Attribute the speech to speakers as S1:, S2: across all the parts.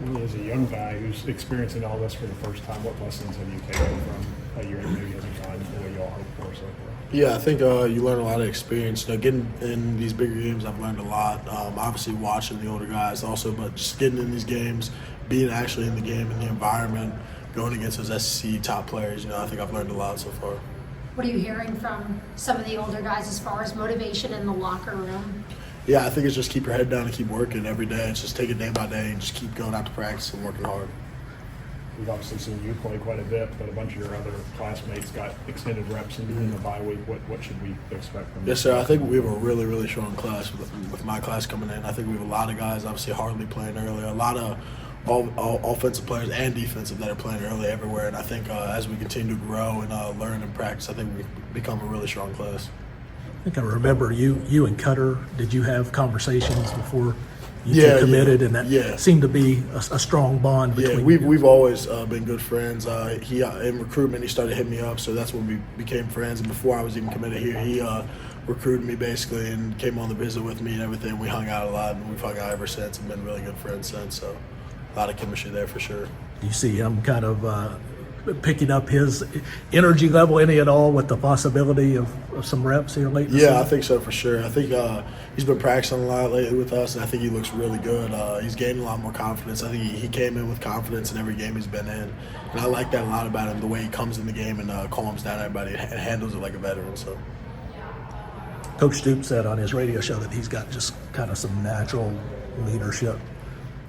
S1: As a young guy who's experiencing all this for the first time, what lessons have you taken from a year and maybe hasn't gone the way you all hoped for so far?
S2: Yeah, I think you learn a lot of experience. Getting in these bigger games, I've learned a lot. Obviously, watching the older guys also, but just getting in these games, being actually in the game, in the environment, going against those SEC top players. I think I've learned a lot so far.
S3: What are you hearing from some of the older guys as far as motivation in the locker room?
S2: Yeah, I think it's just keep your head down and keep working every day. It's just take it day by day and just keep going out to practice and working hard.
S1: We've obviously seen you play quite a bit, but a bunch of your other classmates got extended reps in the bye week. What should we expect from you?
S2: Yes, sir. I think we have a really, really strong class with my class coming in. I think we have a lot of guys, obviously Harley playing early, a lot of all offensive players and defensive that are playing early everywhere. And I think as we continue to grow and learn and practice, I think we become a really strong class.
S4: I think I remember you and Cutter. Did you have conversations before you two committed? And that seemed to be a strong bond between you.
S2: We've always been good friends. He in recruitment, he started hitting me up, so that's when we became friends. And before I was even committed here, he recruited me basically and came on the visit with me and everything. We hung out a lot, and we've hung out ever since and been really good friends since. So a lot of chemistry there for sure.
S4: Do you see him kind of picking up his energy level any at all with the possibility of some reps here late in the season?
S2: I think so for sure. I think he's been practicing a lot lately with us, and I think he looks really good. He's gaining a lot more confidence. I think he came in with confidence in every game he's been in, and I like that a lot about him, the way he comes in the game and calms down everybody and handles it like a veteran. So,
S4: Coach Stoops said on his radio show that he's got just kind of some natural leadership.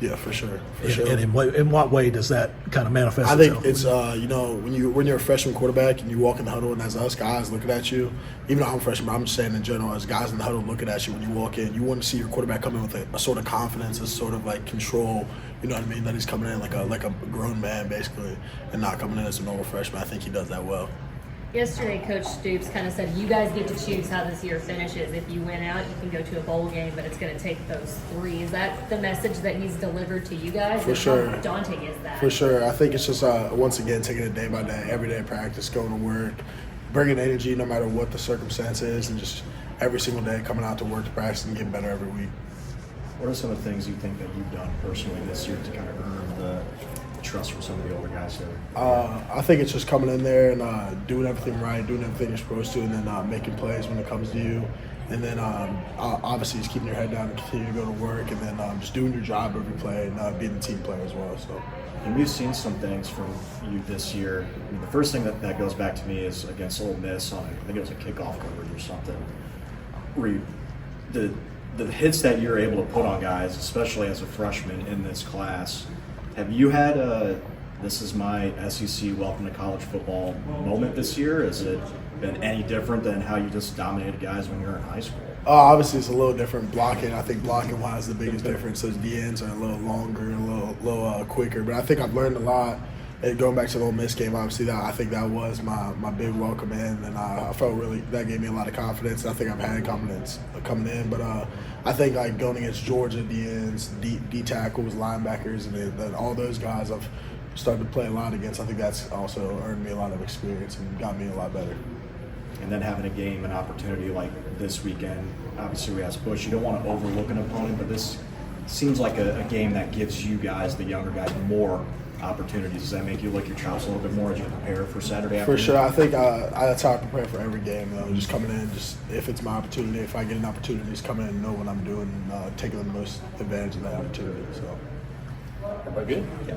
S2: Yeah, for sure.
S4: And in what way does that kind of manifest
S2: I think
S4: itself?
S2: it's when you're a freshman quarterback and you walk in the huddle and as us guys looking at you, even though I'm a freshman, but I'm just saying in general, as guys in the huddle looking at you when you walk in, you want to see your quarterback come in with a sort of confidence, a sort of like control. You know what I mean? That he's coming in like a grown man basically, and not coming in as a normal freshman. I think he does that well.
S5: Yesterday, Coach Stoops kind of said, you guys get to choose how this year finishes. If you win out, you can go to a bowl game, but it's going to take those three. Is that the message that he's delivered to you guys?
S2: For sure.
S5: How daunting is that?
S2: For sure. I think it's just, once again, taking it day by day, everyday practice, going to work, bringing energy no matter what the circumstance is, and just every single day coming out to work to practice and getting better every week.
S6: What are some of the things you think that you've done personally this year to kind of earn the trust from some of the older guys here?
S2: I think it's just coming in there and doing everything right, doing everything you're supposed to, and then making plays when it comes to you. And then obviously just keeping your head down and continue to go to work, and then just doing your job every play and being a team player as well. So.
S6: And we've seen some things from you this year. I mean, the first thing that goes back to me is against Ole Miss on, I think it was a kickoff coverage or something, where the hits that you're able to put on guys, especially as a freshman in this class. Have you had this is my SEC welcome to college football moment this year? Has it been any different than how you just dominated guys when you were in high school?
S2: Obviously, it's a little different blocking. I think blocking-wise, the biggest difference is the ends are a little longer and a little quicker. But I think I've learned a lot. And going back to the Ole Miss game, obviously, I think that was my big welcome in, and I felt really that gave me a lot of confidence. I think I've had confidence coming in, but I think like going against Georgia, the ends, D tackles, linebackers, and then all those guys I've started to play a lot against. I think that's also earned me a lot of experience and got me a lot better.
S6: And then having a game, an opportunity like this weekend, obviously we asked Bush, you don't want to overlook an opponent, but this seems like a game that gives you guys, the younger guys, more opportunities. Does that make you lick your chops a little bit more as you prepare for Saturday afternoon?
S2: For sure. I think that's how I prepare for every game. Just coming in, just if it's my opportunity, if I get an opportunity, just come in and know what I'm doing, and taking the most advantage of that opportunity. So.
S1: Everybody good? Yeah.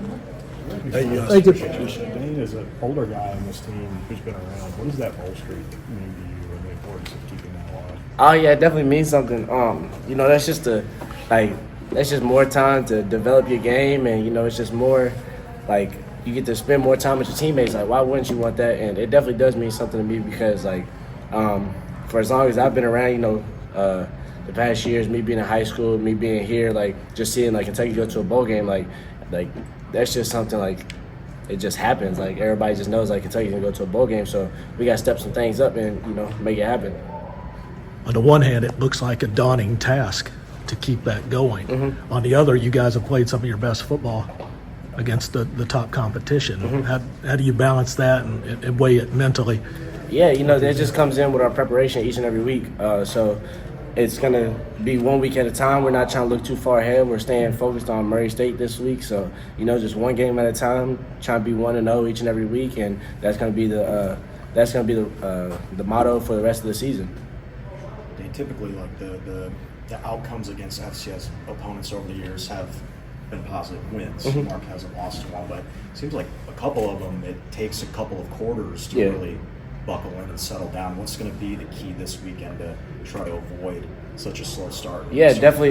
S2: Thank you.
S1: Dane is an older guy on this team who's been around. What does that bowl streak mean to you and the importance of keeping that alive?
S7: Oh yeah, it definitely means something. That's just that's just more time to develop your game, and it's just more like you get to spend more time with your teammates. Like, why wouldn't you want that? And it definitely does mean something to me because for as long as I've been around, the past years, me being in high school, me being here, just seeing Kentucky go to a bowl game, that's just something it just happens. Everybody just knows Kentucky can go to a bowl game, so we got to step some things up and make it happen.
S4: On the one hand, it looks like a daunting task to keep that going. Mm-hmm. On the other, you guys have played some of your best football against the top competition. Mm-hmm. How do you balance that and weigh it mentally?
S7: Yeah, that just comes in with our preparation each and every week. So it's going to be 1 week at a time. We're not trying to look too far ahead. We're staying focused on Murray State this week. So, just one game at a time, trying to be 1-0 each and every week, and that's going to be the motto for the rest of the season.
S6: They typically, like the outcomes against FCS opponents over the years have been positive wins. Mark hasn't lost one, but it seems like a couple of them, it takes a couple of quarters to really buckle in and settle down. What's going to be the key this weekend to try to avoid such a slow start?
S7: Yeah, definitely.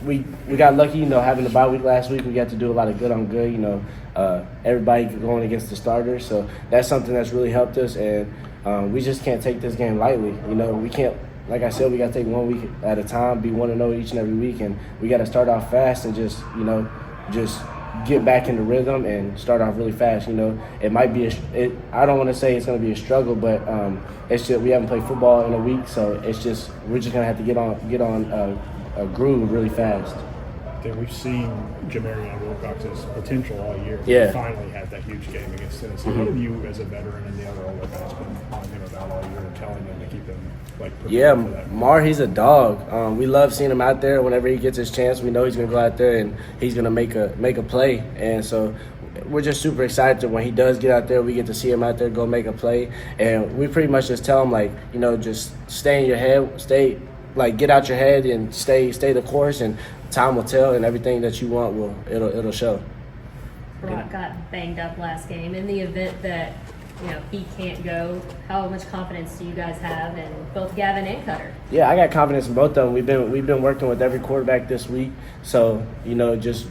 S7: We got lucky, having the bye week last week. We got to do a lot of good on good. Everybody going against the starters, so that's something that's really helped us. And we just can't take this game lightly. We can't. Like I said, we got to take 1 week at a time, be 1-0 each and every week, and we got to start off fast and just get back into rhythm and start off really fast. It might be I don't want to say it's going to be a struggle, but it's just we haven't played football in a week, so we're just going to have to get on a groove really fast.
S1: We've seen Jamarion Wilcox's potential all year.
S7: Yeah.
S1: He finally had that huge game against Tennessee. What have you, as a veteran and the other older guys, been on him about all year and telling them to keep him prepared for that?
S7: Mar, he's a dog. We love seeing him out there. Whenever he gets his chance, we know he's going to go out there and he's going to make a play. And so we're just super excited when he does get out there. We get to see him out there go make a play. And we pretty much just tell him, just stay in your head, get out your head and stay the course, and time will tell, and everything that you want it'll show.
S5: Brock got banged up last game. In the event that he can't go, how much confidence do you guys have in both Gavin and Cutter?
S7: Yeah, I got confidence in both of them. We've been working with every quarterback this week, so just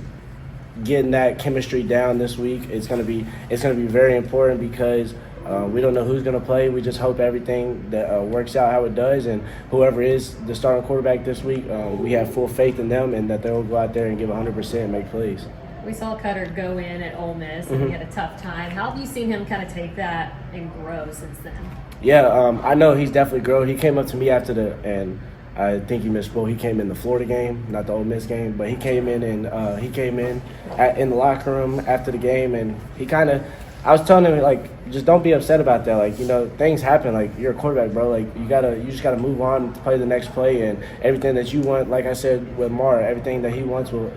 S7: getting that chemistry down this week it's gonna be very important because we don't know who's going to play. We just hope everything that works out how it does, and whoever is the starting quarterback this week, we have full faith in them and that they'll go out there and give 100% and make plays.
S5: We saw Cutter go in at Ole Miss and he had a tough time. How have you seen him kind of take that and grow since then?
S7: Yeah, I know he's definitely grown. He came up to me after and I think he misspoke. He came in the Florida game, not the Ole Miss game, but he came in and in the locker room after the game, and I was telling him, just don't be upset about that. Things happen. You're a quarterback, bro. You just gotta move on to play the next play, and everything that you want. Like I said with Mara, everything he wants will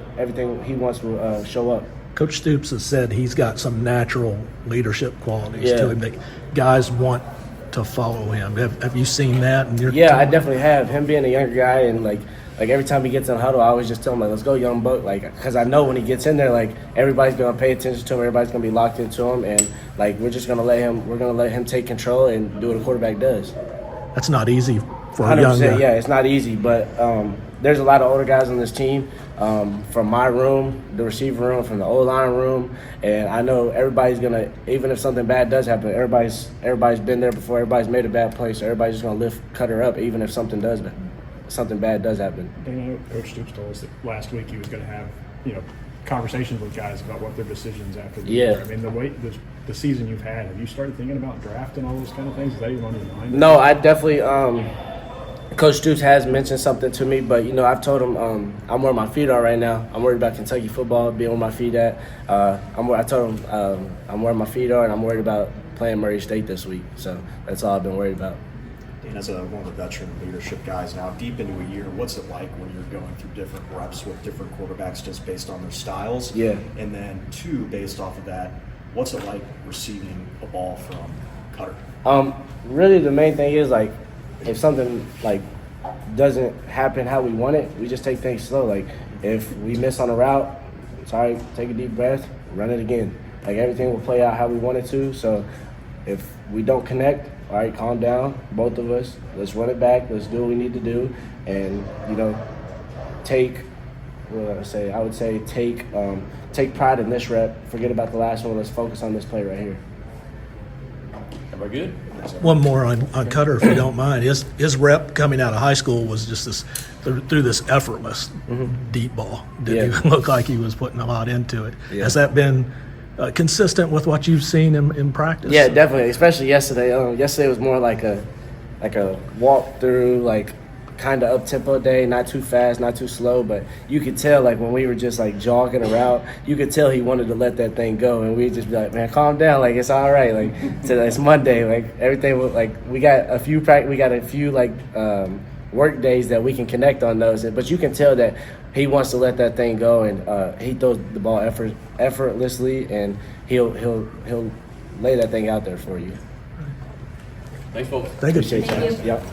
S7: show up.
S4: Coach Stoops has said he's got some natural leadership qualities to him that guys want to follow him. Have you seen that in your team?
S7: I definitely have. Him being a younger guy, and every time he gets in the huddle, I always just tell him, let's go, young buck. Because I know when he gets in there, everybody's going to pay attention to him. Everybody's going to be locked into him. And, we're just going to let him take control and do what a quarterback does.
S4: That's not easy for a young guy.
S7: Yeah, it's not easy. But there's a lot of older guys on this team, from my room, the receiver room, from the O-line room. And I know everybody's going to, even if something bad does happen, everybody's been there before. Everybody's made a bad play. So everybody's just going to lift Cutter up, even if something bad does happen.
S1: Coach Stoops told us that last week he was going to have, conversations with guys about what their decisions after the year. I mean, the season you've had, have you started thinking about draft and all those kind of things? Is that even on your mind?
S7: No, I definitely. Coach Stoops has mentioned something to me, but I've told him I'm where my feet are right now. I'm worried about Kentucky football, being where my feet at. I told him I'm where my feet are, and I'm worried about playing Murray State this week. So that's all I've been worried about.
S6: Dane, as one of the veteran leadership guys now, deep into a year, what's it like when you're going through different reps with different quarterbacks just based on their styles?
S7: Yeah.
S6: And then, two, based off of that, what's it like receiving a ball from Cutter?
S7: Really, the main thing is, if something, doesn't happen how we want it, we just take things slow. If we miss on a route, sorry, take a deep breath, run it again. Everything will play out how we want it to. So if we don't connect, all right, calm down, both of us. Let's run it back. Let's do what we need to do, and take. What I would say take pride in this rep. Forget about the last one. Let's focus on this play right here.
S6: Everybody good?
S4: One more on Cutter, if you don't mind. His rep coming out of high school was just this through this effortless deep ball. Didn't even look like he was putting a lot into it.
S7: Yeah.
S4: Has that been consistent with what you've seen in practice?
S7: Yeah, definitely. Especially yesterday. Yesterday was more like a walk through, kind of up tempo day, not too fast, not too slow, but you could tell when we were just jogging around, you could tell he wanted to let that thing go, and we'd just be like, man, calm down, it's all right, so it's Monday, everything was we got a few work days that we can connect on those. But you can tell that he wants to let that thing go, and he throws the ball effortlessly, and he'll lay that thing out there for you.
S8: Thanks, folks.
S4: Thank you.
S7: Appreciate
S5: Thank
S7: you.
S5: you.
S7: Yep.